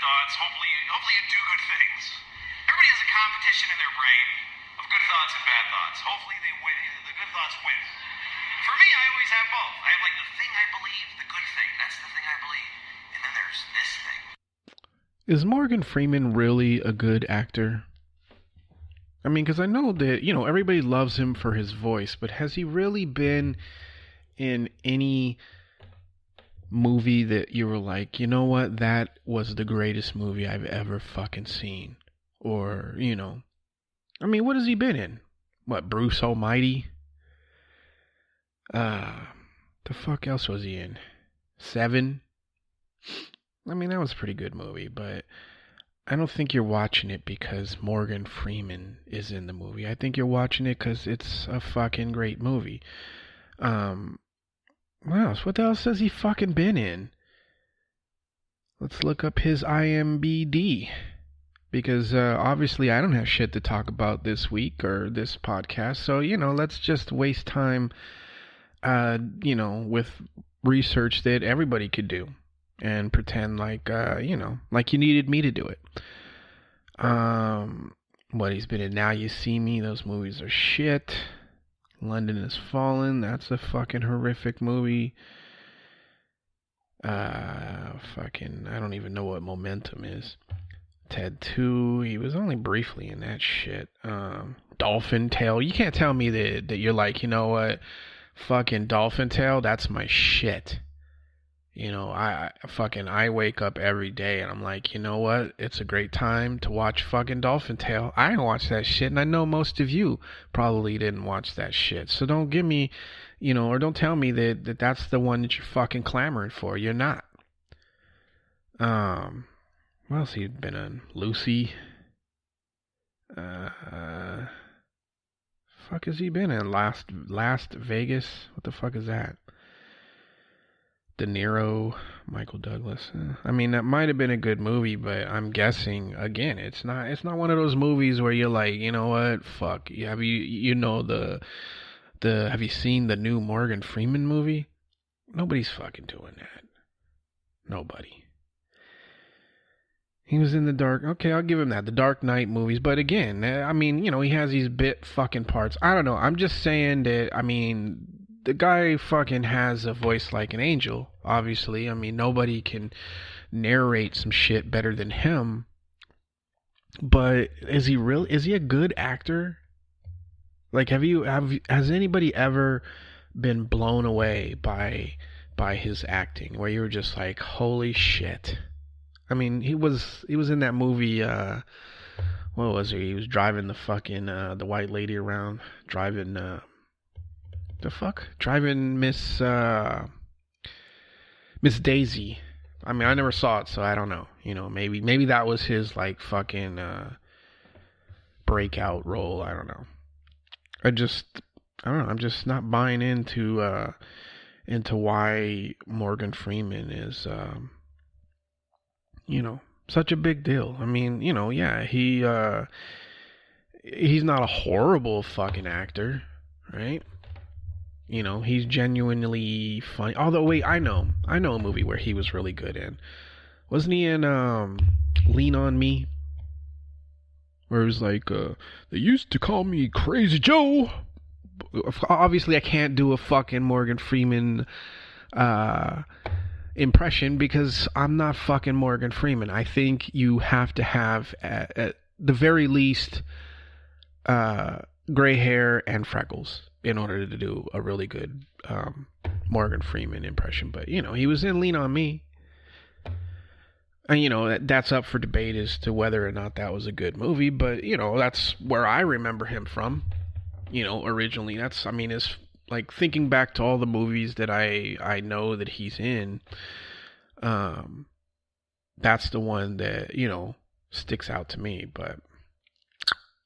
thoughts. Hopefully you do good things. Everybody has a competition in their brain of good thoughts and bad thoughts. Hopefully they win. The good thoughts win. For me, I always have both. I have like the thing I believe, the good thing. That's the thing I believe. And then there's this thing. Is Morgan Freeman really a good actor? I mean, because I know that, everybody loves him for his voice, but has he really been in any movie that you were like, you know what, that was the greatest movie I've ever fucking seen? Or, I mean, what has he been in? What, Bruce Almighty? The fuck else was he in? Seven? I mean, that was a pretty good movie, but I don't think you're watching it because Morgan Freeman is in the movie. I think you're watching it because it's a fucking great movie. What else? What else has he fucking been in? Let's look up his IMDb. Because obviously I don't have shit to talk about this week or this podcast. So, let's just waste time, with research that everybody could do. And pretend like, like you needed me to do it. What he's been in Now You See Me. Those movies are shit. London Has Fallen. That's a fucking horrific movie. I don't even know what Momentum is. Ted 2. He was only briefly in that shit. Dolphin Tale. You can't tell me that you're like, you know what? Fucking Dolphin Tale. That's my shit. I wake up every day and I'm like, you know what? It's a great time to watch fucking Dolphin Tale. I didn't watch that shit, and I know most of you probably didn't watch that shit. So don't give me, or don't tell me that that's the one that you're fucking clamoring for. You're not. What else he been on? Lucy. Fuck has he been in? Last Vegas? What the fuck is that? De Niro, Michael Douglas. I mean, that might have been a good movie, but I'm guessing again, it's not one of those movies where you're like, you know what, fuck. Have you seen the new Morgan Freeman movie? Nobody's fucking doing that. Nobody. He was in the Dark. Okay, I'll give him that. The Dark Knight movies, but again, I mean, he has these bit fucking parts. I don't know. I'm just saying that. I mean, the guy fucking has a voice like an angel, obviously. I mean, nobody can narrate some shit better than him. But is he a good actor? Like, has anybody ever been blown away by his acting where you were just like, holy shit? I mean, he was in that movie, what was it? He was driving the fucking the white lady around, driving Miss Daisy. I mean, I never saw it, so I don't know. Maybe that was his like fucking breakout role. I don't know. I don't know. I'm just not buying into why Morgan Freeman is such a big deal. I mean, yeah, he's not a horrible fucking actor, right? He's genuinely funny. Although, wait, I know a movie where he was really good in. Wasn't he in Lean on Me? Where it was like, they used to call me Crazy Joe. Obviously, I can't do a fucking Morgan Freeman impression because I'm not fucking Morgan Freeman. I think you have to have, at the very least, gray hair and freckles in order to do a really good Morgan Freeman impression. But, he was in Lean on Me. And, that's up for debate as to whether or not that was a good movie. But, that's where I remember him from, originally. It's like thinking back to all the movies that I know that he's in. That's the one that, sticks out to me. But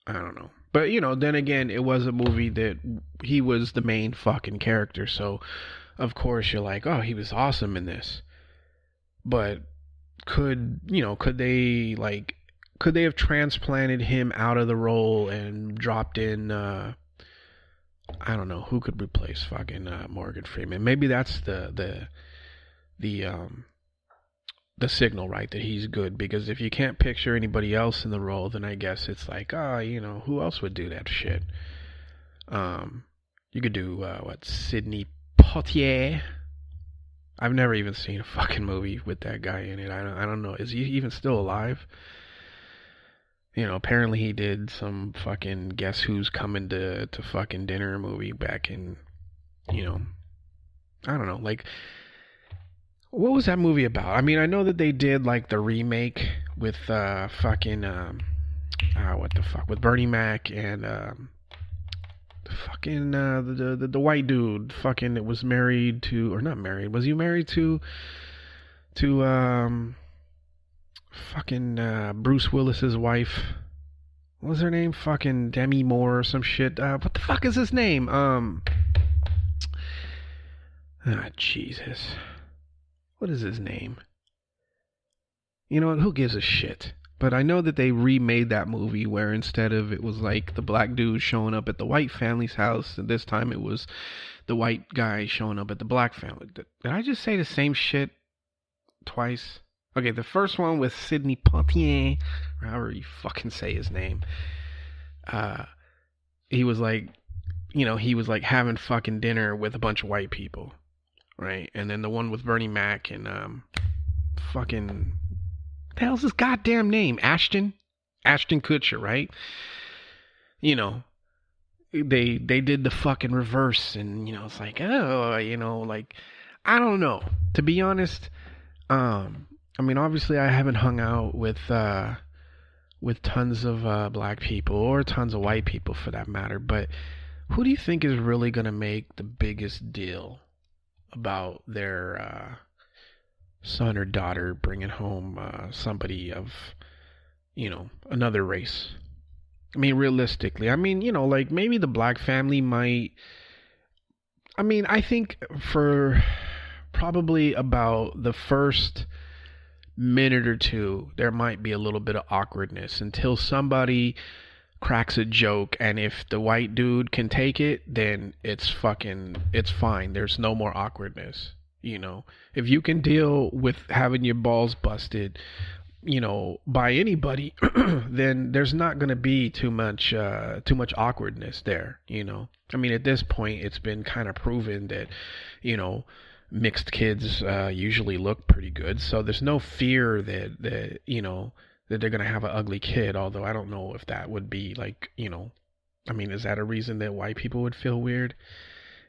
I don't know. But, then again, it was a movie that he was the main fucking character. So, of course, you're like, oh, he was awesome in this. But could they have transplanted him out of the role and dropped in, I don't know, who could replace fucking Morgan Freeman? Maybe that's the the signal right that he's good, because if you can't picture anybody else in the role, then I guess it's like, who else would do that shit? You could do Sidney Poitier. I've never even seen a fucking movie with that guy in it. I don't know. Is he even still alive? Apparently he did some fucking Guess Who's Coming to fucking Dinner movie back in, I don't know, like, what was that movie about? I mean, I know that they did like the remake with with Bernie Mac and the white dude fucking that was married to, or not married, was he married to Bruce Willis's wife? What was her name? Fucking Demi Moore or some shit. What the fuck is his name? Jesus. What is his name? You know what? Who gives a shit? But I know that they remade that movie where instead of it was like the black dude showing up at the white family's house, and this time it was the white guy showing up at the black family. Did I just say the same shit twice? Okay, the first one with Sidney Poitier, or however you fucking say his name. He was like, having fucking dinner with a bunch of white people, right? And then the one with Bernie Mac and fucking, what the hell's his goddamn name? Ashton Kutcher, right? They did the fucking reverse, and it's like, like, I don't know. To be honest, I mean, obviously, I haven't hung out with tons of black people or tons of white people for that matter. But who do you think is really gonna make the biggest deal about their son or daughter bringing home somebody of, another race? I mean, realistically, I mean, like maybe the black family might. I mean, I think for probably about the first minute or two, there might be a little bit of awkwardness until somebody cracks a joke, and if the white dude can take it, then it's fine. There's no more awkwardness. If you can deal with having your balls busted, by anybody, then there's not going to be too much awkwardness there. I mean, at this point, it's been kind of proven that, mixed kids usually look pretty good, so there's no fear that they're gonna have an ugly kid. Although I don't know if that would be like, I mean, is that a reason that white people would feel weird?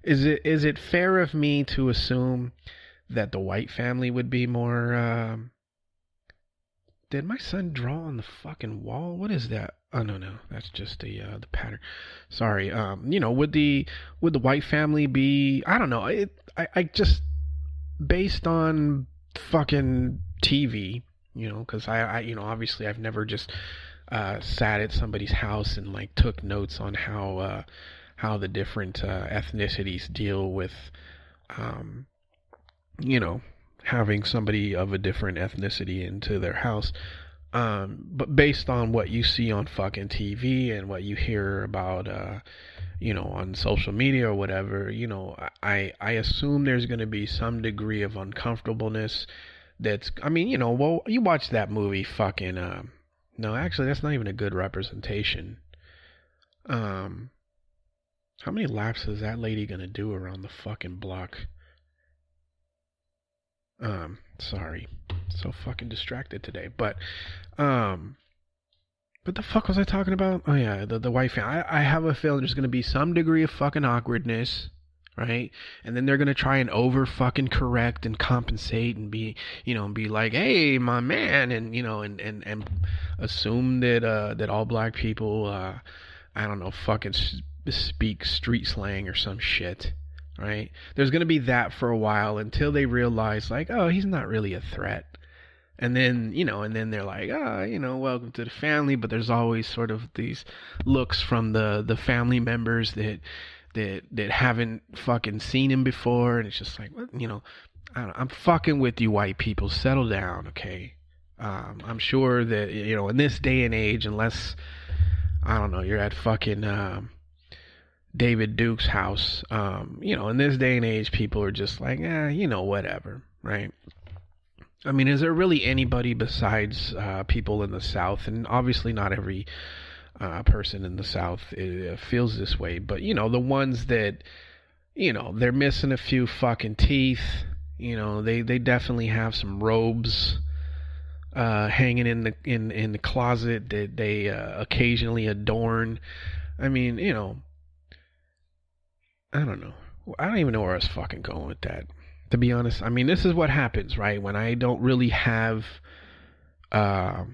Is it fair of me to assume that the white family would be more? Did my son draw on the fucking wall? What is that? Oh no, that's just the pattern. Sorry. Would the white family be? I don't know. I just, based on fucking TV, because I obviously I've never just sat at somebody's house and like took notes on how the different ethnicities deal with having somebody of a different ethnicity into their house. But based on what you see on fucking TV and what you hear about, on social media or whatever, I assume there's going to be some degree of uncomfortableness. I mean, well, you watch that movie fucking, no, actually, that's not even a good representation. How many laps is that lady going to do around the fucking block? Sorry, so fucking distracted today. But what the fuck was I talking about? Oh yeah, the white family. I have a feeling there's gonna be some degree of fucking awkwardness, right? And then they're gonna try and over fucking correct and compensate and be, be like, hey, my man, and and assume that all black people, I don't know, fucking speak street slang or some shit. Right? There's going to be that for a while until they realize, like, oh, he's not really a threat. And then, and then they're like, welcome to the family. But there's always sort of these looks from the family members that haven't fucking seen him before. And it's just like, what? I don't know, I'm fucking with you white people. Settle down, okay? I'm sure that, in this day and age, unless, I don't know, you're at fucking... David Duke's house, in this day and age, people are just like, whatever, right? I mean, is there really anybody besides people in the South? And obviously, not every person in the South feels this way, but the ones that they're missing a few fucking teeth. They definitely have some robes hanging in the closet that they occasionally adorn. I mean, I don't know. I don't even know where I was fucking going with that. To be honest, I mean, this is what happens, right? When I don't really have, a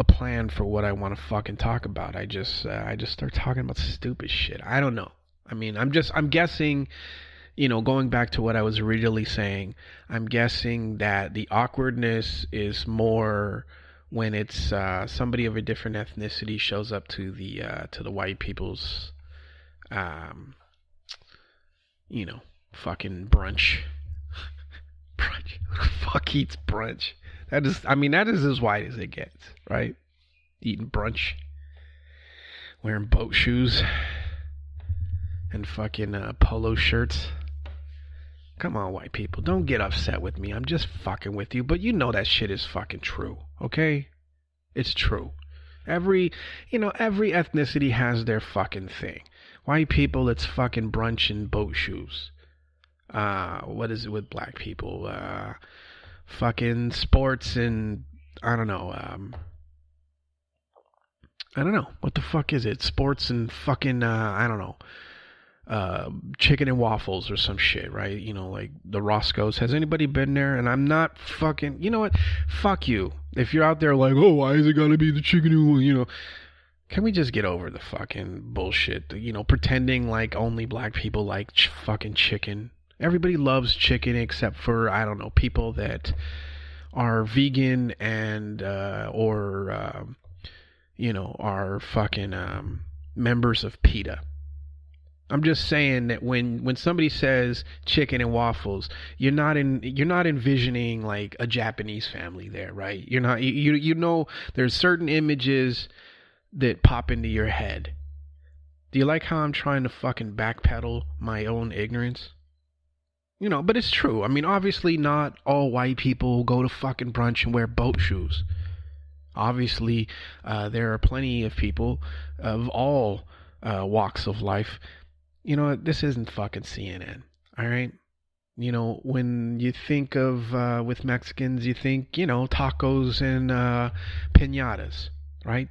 plan for what I want to fucking talk about. I just start talking about stupid shit. I don't know. I mean, I'm guessing, going back to what I was originally saying, I'm guessing that the awkwardness is more when it's somebody of a different ethnicity shows up to the white people's, fucking brunch. Brunch. Fuck eats brunch. That is as white as it gets, right? Eating brunch. Wearing boat shoes. And fucking polo shirts. Come on, white people. Don't get upset with me. I'm just fucking with you. But that shit is fucking true. Okay? It's true. Every ethnicity has their fucking thing. White people, it's fucking brunch and boat shoes. What is it with black people? Fucking sports and I don't know. I don't know. What the fuck is it? Sports and fucking I don't know. Chicken and waffles or some shit, right? Like the Roscoe's. Has anybody been there? And I'm not fucking. You know what? Fuck you. If you're out there like, oh, why is it gotta be the chicken and Can we just get over the fucking bullshit? Pretending like only black people like fucking chicken. Everybody loves chicken except for, I don't know, people that are vegan and, or are fucking members of PETA. I'm just saying that when somebody says chicken and waffles, you're not envisioning like a Japanese family there, right? You're not, there's certain images that pop into your head. Do you like how I'm trying to fucking backpedal my own ignorance? But it's true. I mean, obviously not all white people go to fucking brunch and wear boat shoes. Obviously, there are plenty of people of all walks of life. This isn't fucking CNN, all right? When you think of, with Mexicans, you think, tacos and piñatas, right?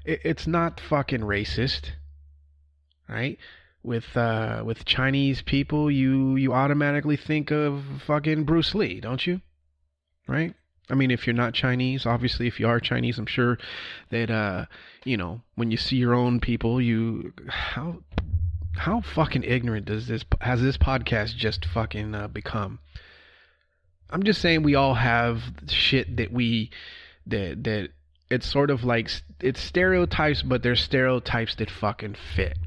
It's not fucking racist, right? With Chinese people, you automatically think of fucking Bruce Lee, don't you? Right? I mean, if you're not Chinese, obviously, if you are Chinese, I'm sure that when you see your own people, how fucking ignorant has this podcast just fucking become? I'm just saying we all have shit that that it's sort of like it's stereotypes, but they're stereotypes that fucking fit.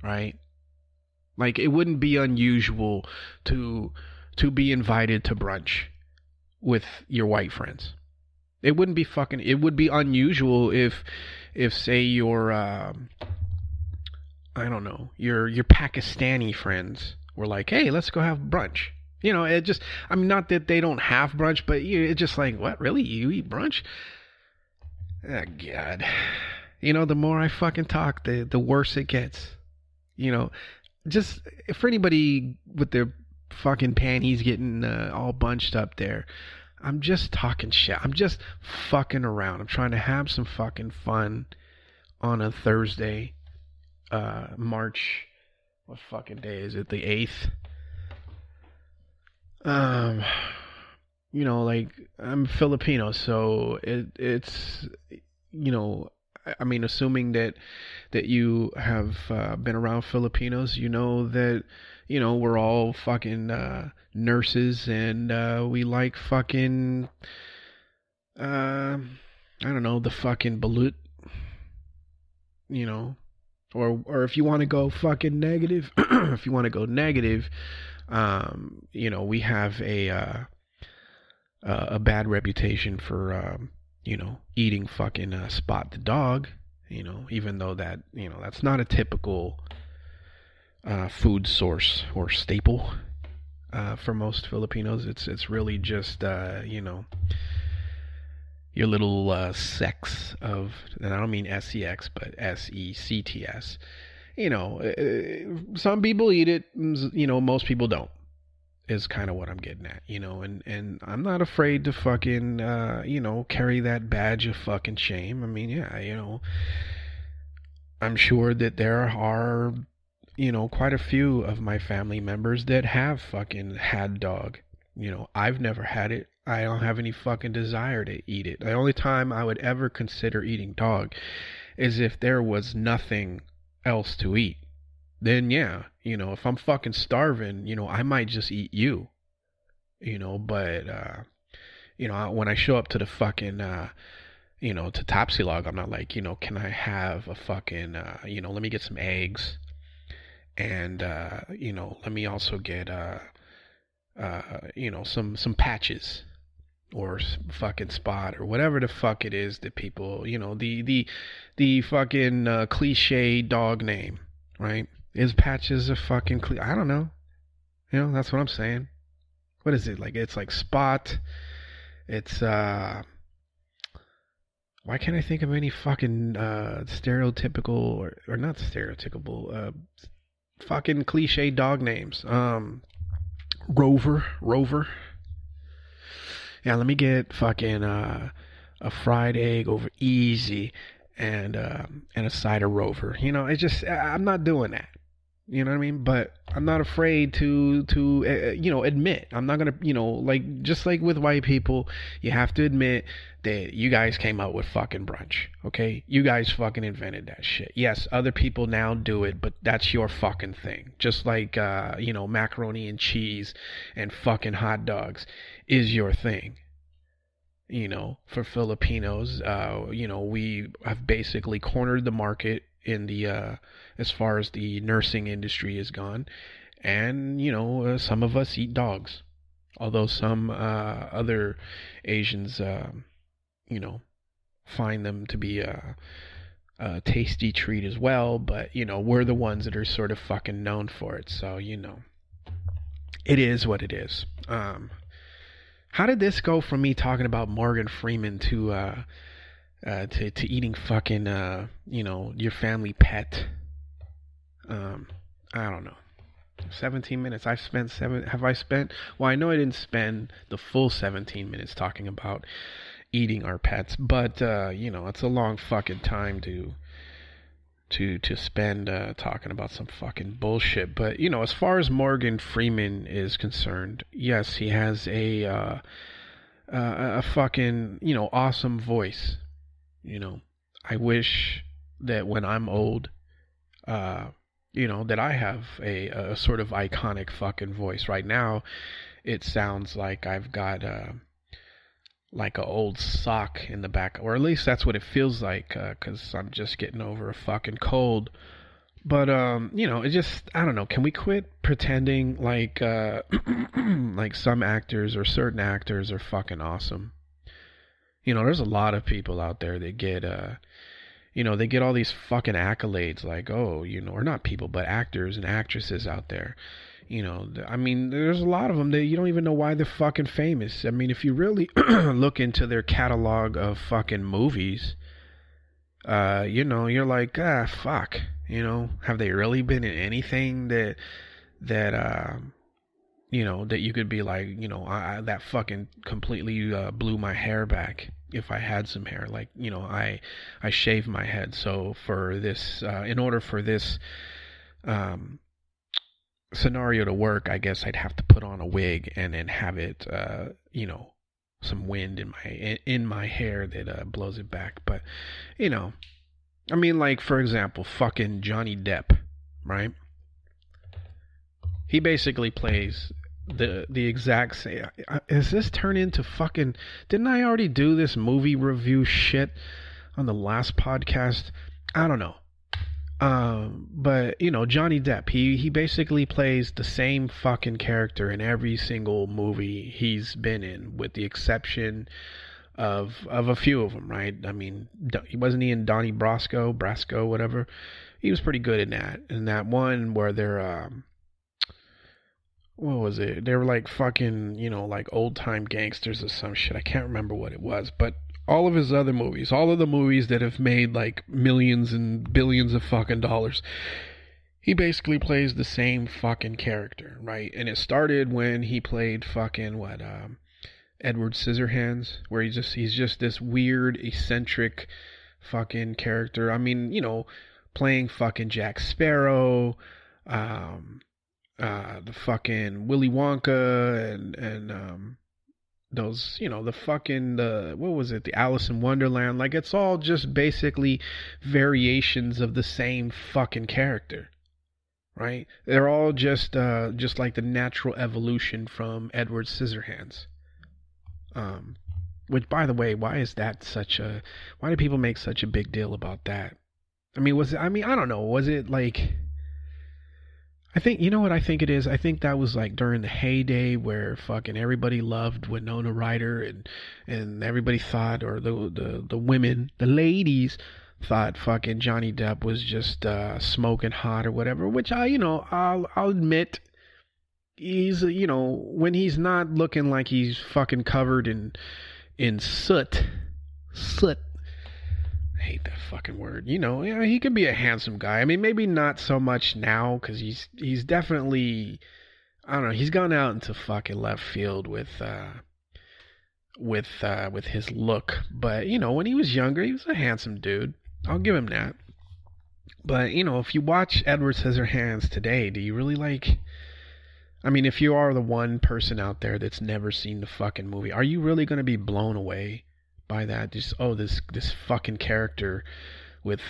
Right? Like, it wouldn't be unusual to be invited to brunch with your white friends. It would be unusual if say your I don't know, your Pakistani friends were like, "Hey, let's go have brunch." Not that they don't have brunch, but it's just like, what, really? You eat brunch? Oh, God. The more I fucking talk, the worse it gets. Just for anybody with their fucking panties getting all bunched up there, I'm just talking shit. I'm just fucking around. I'm trying to have some fucking fun on a Thursday, March, what fucking day is it? The 8th. Like, I'm Filipino, so it's I mean, assuming that you have been around Filipinos, that we're all fucking nurses, and we like fucking I don't know, the fucking balut, or if you want to go fucking negative, if you want to go negative, we have a bad reputation for eating fucking Spot the dog, even though that, that's not a typical food source or staple. For most Filipinos, it's really just you know, your little sects of, and I don't mean sex, but sects. You know, some people eat it. You know, most people don't. Is kind of what I'm getting at, you know, and I'm not afraid to fucking, you know, carry that badge of fucking shame. I mean, yeah, you know, I'm sure that there are, you know, quite a few of my family members that have fucking had dog. You know, I've never had it. I don't have any fucking desire to eat it. The only time I would ever consider eating dog is if there was nothing else to eat. Then yeah, you know, if I'm fucking starving, you know, I might just eat you. You know, but you know, when I show up to the fucking you know, to Topsy-Log, I'm not like, you know, can I have a fucking you know, let me get some eggs and you know, let me also get you know, some patches or fucking spot or whatever the fuck it is that people, you know, the fucking cliche dog name, right? Is patches a fucking I don't know. You know, that's what I'm saying. What is it? Like, it's like spot. It's why can't I think of any fucking stereotypical or not stereotypical fucking cliche dog names? Rover. Yeah, let me get fucking a fried egg over easy and a side of Rover. You know, it's just I'm not doing that. You know what I mean? But I'm not afraid to you know, admit. I'm not gonna, you know, like, just like with white people, you have to admit that you guys came out with fucking brunch. Okay, you guys fucking invented that shit. Yes, other people now do it, but that's your fucking thing. Just like you know, macaroni and cheese and fucking hot dogs is your thing. You know, for Filipinos, you know, we have basically cornered the market in the as far as the nursing industry is gone, and you know, some of us eat dogs, although some other Asians you know, find them to be a tasty treat as well, but you know, we're the ones that are sort of fucking known for it, so you know, it is what it is. How did this go from me talking about Morgan Freeman to eating fucking you know, your family pet? I don't know. 17 minutes. Have I spent? Well, I know I didn't spend the full 17 minutes talking about eating our pets, but you know, it's a long fucking time to spend talking about some fucking bullshit. But you know, as far as Morgan Freeman is concerned, yes, he has a fucking, you know, awesome voice. You know, I wish that when I'm old, you know, that I have a sort of iconic fucking voice. Right now, it sounds like I've got like a old sock in the back, or at least that's what it feels like, because I'm just getting over a fucking cold. But you know, it just, I don't know. Can we quit pretending like like some actors or certain actors are fucking awesome? You know, there's a lot of people out there that get you know, they get all these fucking accolades, like, oh, you know, or not people, but actors and actresses out there. You know, I mean, there's a lot of them that you don't even know why they're fucking famous. I mean, if you really look into their catalog of fucking movies, you know, you're like, fuck. You know, have they really been in anything that you know, that you could be like, you know, that fucking completely blew my hair back. If I had some hair, like, you know, I shaved my head, so for this in order for this scenario to work, I guess I'd have to put on a wig and then have it you know, some wind in my hair that blows it back. But you know, I mean, like, for example, fucking Johnny Depp, right? He basically plays the exact same. Is this turn into fucking? Didn't I already do this movie review shit on the last podcast? I don't know. But you know, Johnny Depp, he basically plays the same fucking character in every single movie he's been in, with the exception of a few of them, right? I mean, wasn't he in Donnie Brasco, whatever? He was pretty good in that. In that one where they're what was it? They were like fucking, like old time gangsters or some shit. I can't remember what it was, but all of his other movies, all of the movies that have made like millions and billions of fucking dollars, he basically plays the same fucking character, right? And it started when he played fucking Edward Scissor Hands, where he's just this weird, eccentric fucking character. I mean, playing fucking Jack Sparrow, the fucking Willy Wonka, and those, the what was it, the Alice in Wonderland. Like, it's all just basically variations of the same fucking character, right? They're all just like the natural evolution from Edward Scissorhands. Which, by the way, why do people make such a big deal about that? I mean, I don't know. Was it like, I think, you know what I think it is? I think that was like during the heyday where fucking everybody loved Winona Ryder, and everybody thought, or the women, the ladies thought fucking Johnny Depp was just smoking hot or whatever, which I'll admit, he's, when he's not looking like he's fucking covered in soot. I hate that fucking word. He could be a handsome guy. I mean, maybe not so much now, because he's definitely, I don't know, he's gone out into fucking left field with his look. But when he was younger, he was a handsome dude. I'll give him that. But if you watch Edward Scissorhands today, do you really like? I mean, if you are the one person out there that's never seen the fucking movie, are you really going to be blown away by that? Just, this fucking character with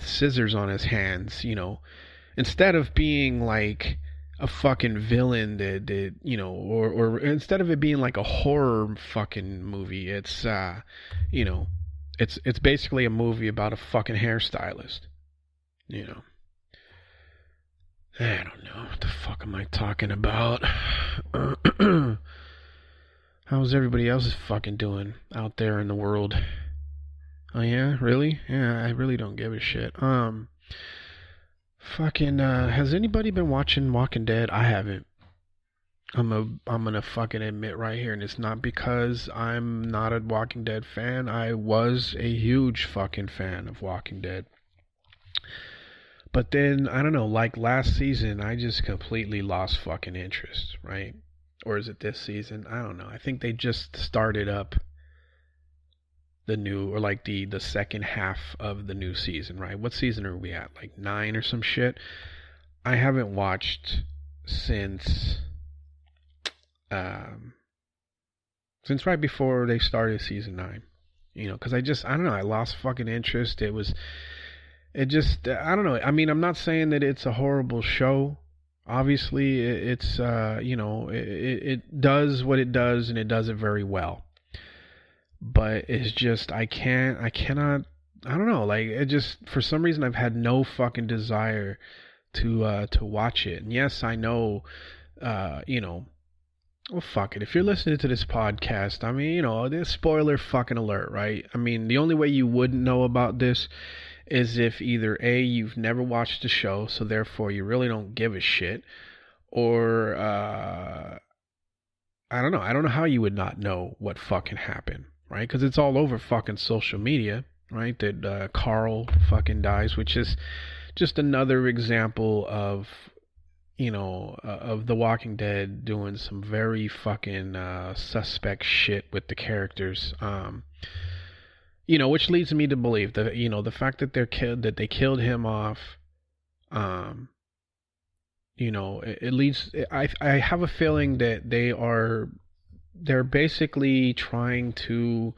scissors on his hands, instead of being like a fucking villain that or instead of it being like a horror fucking movie, it's it's basically a movie about a fucking hairstylist. I don't know. What the fuck am I talking about? How's everybody else fucking doing out there in the world? Oh yeah? Really? Yeah, I really don't give a shit. Has anybody been watching Walking Dead? I haven't. I'm gonna fucking admit right here, and it's not because I'm not a Walking Dead fan. I was a huge fucking fan of Walking Dead. But then, I don't know, like last season, I just completely lost fucking interest, right? Or is it this season? I don't know. I think they just started up the new, or like the second half of the new season, right? What season are we at? Like 9 or some shit? I haven't watched since right before they started season 9. Because I don't know, I lost fucking interest. I don't know. I mean, I'm not saying that it's a horrible show. Obviously, it's it does what it does, and it does it very well. But it's just, I cannot, I don't know, like, it just, for some reason, I've had no fucking desire to watch it. And yes, I know, well, fuck it. If you're listening to this podcast, I mean, this spoiler fucking alert, right? I mean, the only way you wouldn't know about this is if either A, you've never watched the show, so therefore you really don't give a shit, or I don't know. I don't know how you would not know what fucking happened, right? Because it's all over fucking social media, right? That Carl fucking dies, which is just another example of, of The Walking Dead doing some very fucking suspect shit with the characters. Which leads me to believe that, the fact that they killed him off, it leads, I have a feeling that they're basically trying to,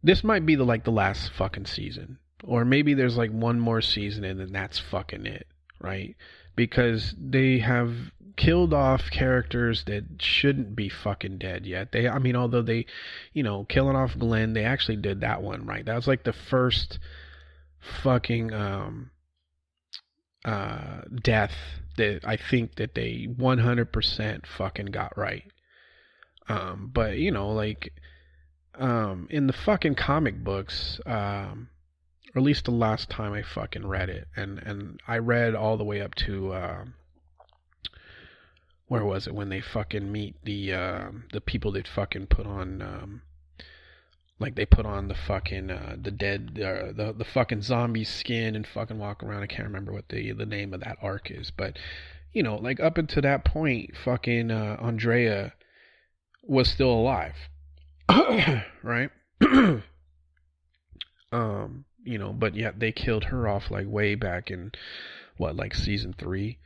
this might be the last fucking season, or maybe there's like one more season and then that's fucking it, right? Because they have killed off characters that shouldn't be fucking dead yet. Although they, killing off Glenn, they actually did that one, right? That was like the first fucking death that I think that they 100% fucking got right. But in the fucking comic books, or at least the last time I fucking read it, and I read all the way up to where was it when they fucking meet the people that fucking put on like they put on the fucking the dead the fucking zombie skin and fucking walk around. I can't remember what the name of that arc is, but you know, like up until that point, fucking Andrea was still alive, right? You know, but yet they killed her off like way back in what, like season 3.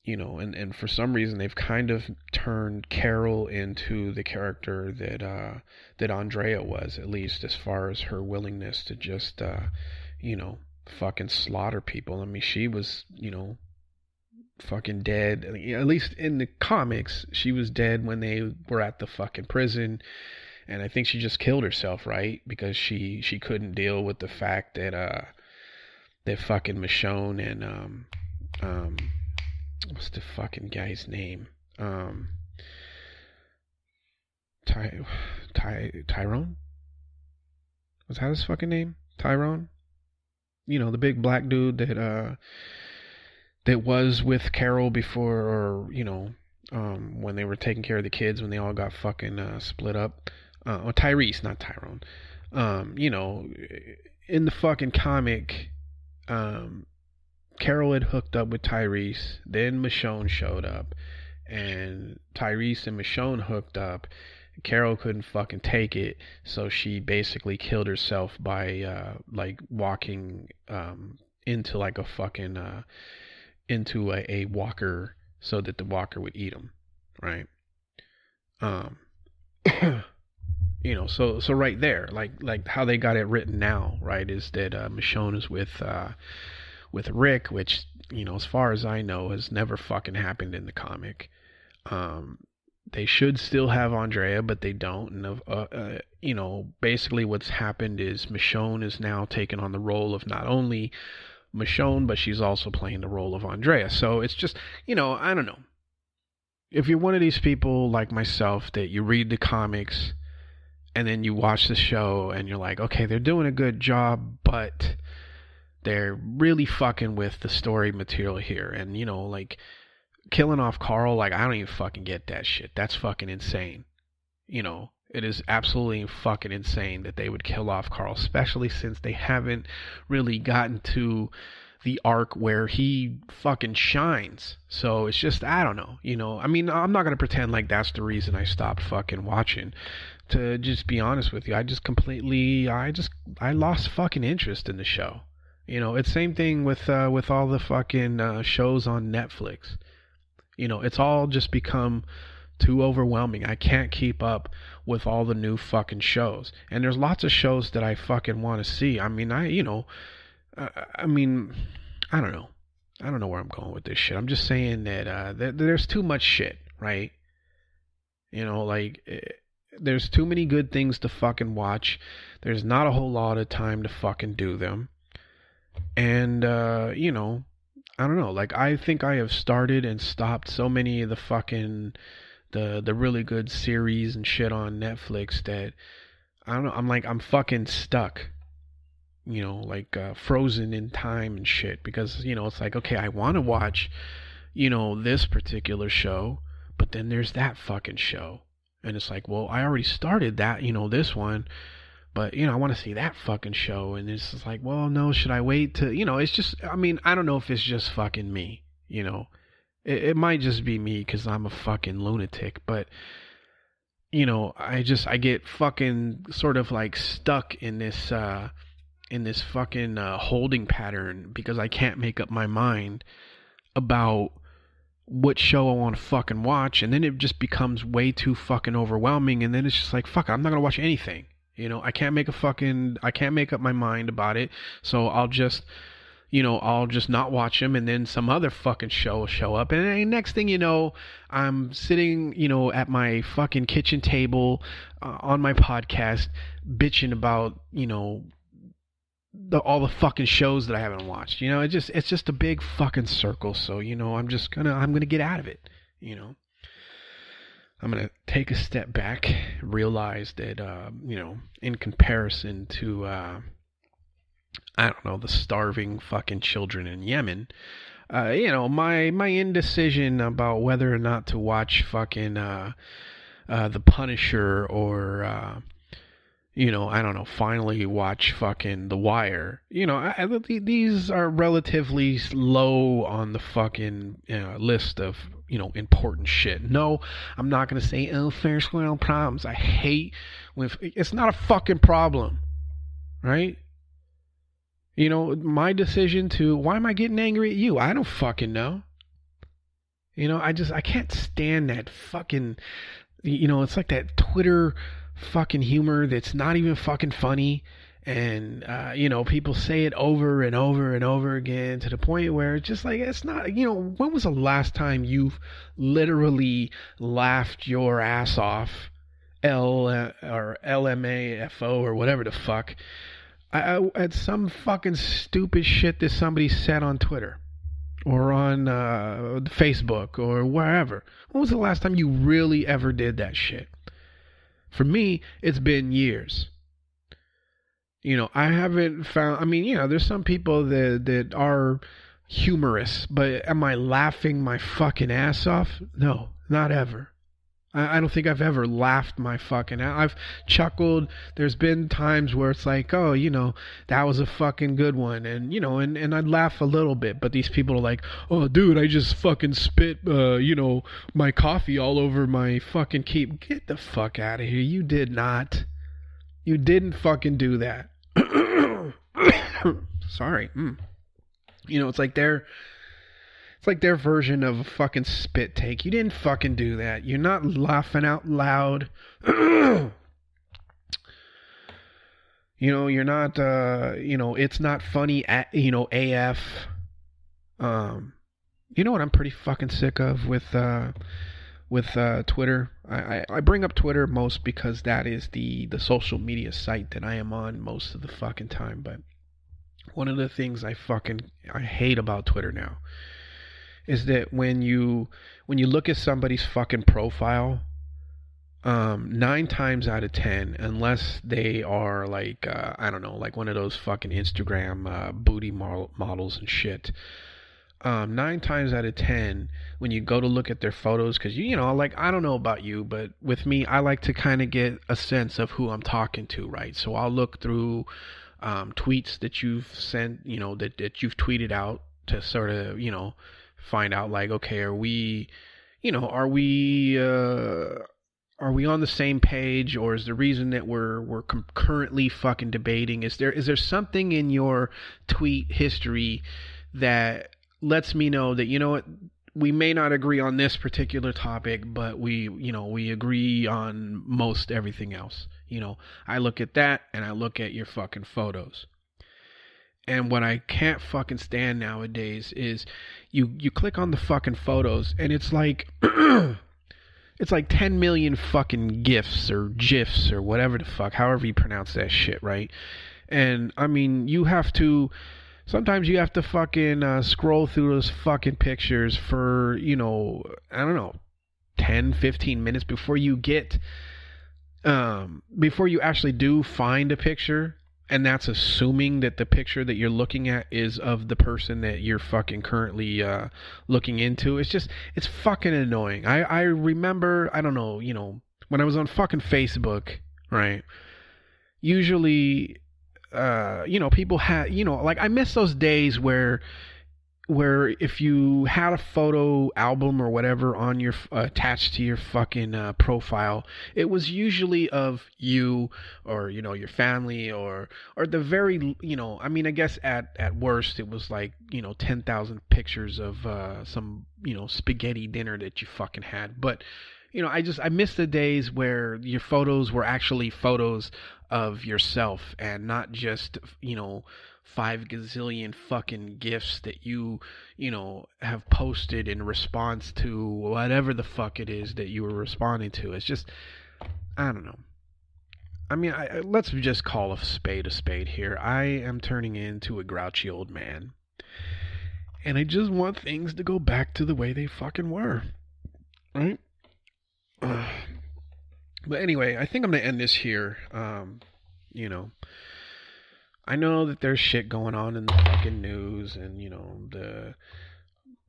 You know, and for some reason they've kind of turned Carol into the character that Andrea was, at least as far as her willingness to just you know, fucking slaughter people. I mean, she was, you know, fucking dead. At least in the comics, she was dead when they were at the fucking prison. And I think she just killed herself, right? Because she couldn't deal with the fact that that fucking Michonne and what's the fucking guy's name? Tyrone? Was that his fucking name? Tyrone? You know, the big black dude that was with Carol before, or you know, when they were taking care of the kids when they all got fucking split up. Or Tyrese, not Tyrone. You know, in the fucking comic, Carol had hooked up with Tyrese, then Michonne showed up, and Tyrese and Michonne hooked up. Carol couldn't fucking take it, so she basically killed herself by like walking into like a fucking into a walker, so that the walker would eat him, right? You know, so right there, like how they got it written now, right, is that Michonne is with Rick, which, you know, as far as I know, has never fucking happened in the comic. They should still have Andrea, but they don't. And you know, basically what's happened is Michonne is now taking on the role of not only Michonne, but she's also playing the role of Andrea. So it's just, you know, I don't know. If you're one of these people like myself that you read the comics and then you watch the show and you're like, okay, they're doing a good job, but they're really fucking with the story material here. And, you know, like, killing off Carl, like, I don't even fucking get that shit. That's fucking insane. You know, it is absolutely fucking insane that they would kill off Carl, especially since they haven't really gotten to the arc where he fucking shines. So it's just, I don't know, you know. I mean, I'm not going to pretend like that's the reason I stopped fucking watching. To just be honest with you, I lost fucking interest in the show. You know, it's same thing with all the fucking shows on Netflix. You know, it's all just become too overwhelming. I can't keep up with all the new fucking shows. And there's lots of shows that I fucking want to see. I mean, I don't know. I don't know where I'm going with this shit. I'm just saying that there's too much shit, right? You know, like, there's too many good things to fucking watch. There's not a whole lot of time to fucking do them. And, you know, I don't know. Like, I think I have started and stopped so many of the fucking, the really good series and shit on Netflix that, I don't know, I'm fucking stuck. You know, like frozen in time and shit. Because, you know, it's like, okay, I want to watch, you know, this particular show, but then there's that fucking show. And it's like, well, I already started that, you know, this one, but, you know, I want to see that fucking show. And it's just like, well, no, should I wait to, you know, it's just, I mean, I don't know if it's just fucking me, you know. It might just be me because I'm a fucking lunatic, but, you know, I get fucking sort of like stuck in this fucking holding pattern because I can't make up my mind about what show I want to fucking watch, and then it just becomes way too fucking overwhelming, and then it's just like, fuck, I'm not gonna watch anything. You know, I can't make up my mind about it, so I'll just not watch them, and then some other fucking show will show up, and then next thing you know, I'm sitting, you know, at my fucking kitchen table on my podcast bitching about, you know, all the fucking shows that I haven't watched. You know, it's just a big fucking circle. So, you know, I'm gonna get out of it. You know, I'm gonna take a step back, realize that you know, in comparison to I don't know, the starving fucking children in Yemen, my indecision about whether or not to watch fucking The Punisher or I don't know, finally watch fucking The Wire. These are relatively low on the fucking list of important shit. No, I'm not gonna say first world problems. I hate when it's not a fucking problem, right? My decision to why am I getting angry at you? I don't fucking know. I can't stand that fucking. It's like that Twitter fucking humor that's not even fucking funny, and people say it over and over and over again to the point where it's just like it's not. When was the last time you've literally laughed your ass off, or LMAFO or whatever the fuck, at some fucking stupid shit that somebody said on Twitter or on Facebook or wherever? When was the last time you really ever did that shit? For me, it's been years. I haven't found. There's some people that are humorous, but am I laughing my fucking ass off? No, not ever. I don't think I've ever laughed my fucking ass. I've chuckled. There's been times where it's like, oh, that was a fucking good one, and and I'd laugh a little bit. But these people are like, oh, dude, I just fucking spit, my coffee all over my fucking cape. Get the fuck out of here! You did not. You didn't fucking do that. Sorry. It's like their version of a fucking spit take. You didn't fucking do that. You're not laughing out loud. You're not, it's not funny at, AF. What I'm pretty fucking sick of with Twitter? I bring up Twitter most because that is the social media site that I am on most of the fucking time. But one of the things I hate about Twitter now is that when you look at somebody's fucking profile, 9 times out of 10, unless they are like I don't know, like one of those fucking Instagram booty models and shit, 9 times out of 10, when you go to look at their photos, because like, I don't know about you, but with me, I like to kind of get a sense of who I'm talking to, right? So I'll look through tweets that you've sent, that you've tweeted out to sort of find out, like, okay, are we on the same page, or is the reason that we're currently fucking debating, is there something in your tweet history that lets me know that, what, we may not agree on this particular topic, but we agree on most everything else. I look at that, and I look at your fucking photos. And what I can't fucking stand nowadays is you click on the fucking photos, and it's like it's like 10 million fucking GIFs or GIFs or whatever the fuck, however you pronounce that shit, right? And sometimes you have to fucking scroll through those fucking pictures for, I don't know, 10, 15 minutes before you actually do find a picture. And that's assuming that the picture that you're looking at is of the person that you're fucking currently looking into. It's fucking annoying. I remember, I don't know, when I was on fucking Facebook, right? Usually, people had, like, I miss those days where if you had a photo album or whatever on your attached to your fucking profile, it was usually of you or your family or the very, I guess at worst it was like 10,000 pictures of some spaghetti dinner that you fucking had. But I miss the days where your photos were actually photos of yourself and not just 5 gazillion fucking GIFs that you have posted in response to whatever the fuck it is that you were responding to. It's just, I don't know. Let's just call a spade here. I am turning into a grouchy old man, and I just want things to go back to the way they fucking were, right? But anyway, I think I'm gonna end this here. I know that there's shit going on in the fucking news, and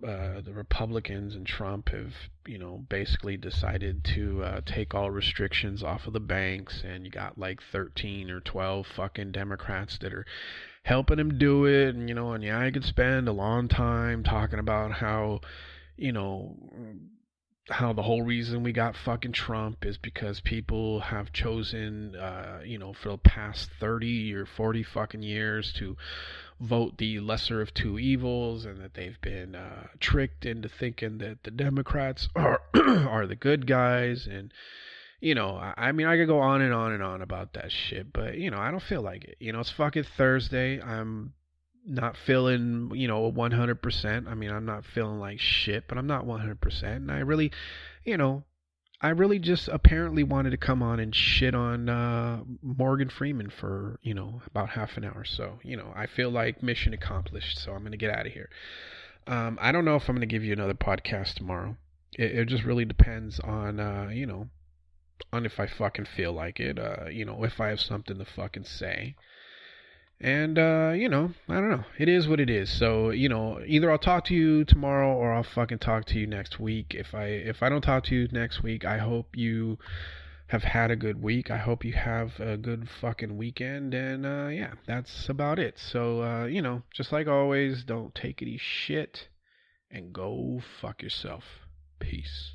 the Republicans and Trump have, basically decided to take all restrictions off of the banks, and you got like 13 or 12 fucking Democrats that are helping him do it. And yeah, I could spend a long time talking about you know, how the whole reason we got fucking Trump is because people have chosen, for the past 30 or 40 fucking years to vote the lesser of two evils, and that they've been tricked into thinking that the Democrats are are the good guys. And I mean, I could go on and on and on about that shit, but I don't feel like it. It's fucking Thursday. I'm not feeling 100%. I mean, I'm not feeling like shit, but I'm not 100%. And you know I really just apparently wanted to come on and shit on Morgan Freeman for about half an hour. So I feel like mission accomplished, so I'm gonna get out of here. I don't know if I'm gonna give you another podcast tomorrow. It just really depends on on if I fucking feel like it, if I have something to fucking say. And I don't know. It is what it is. So, either I'll talk to you tomorrow or I'll fucking talk to you next week. If I don't talk to you next week, I hope you have had a good week. I hope you have a good fucking weekend. And yeah, that's about it. So, just like always, don't take any shit and go fuck yourself. Peace.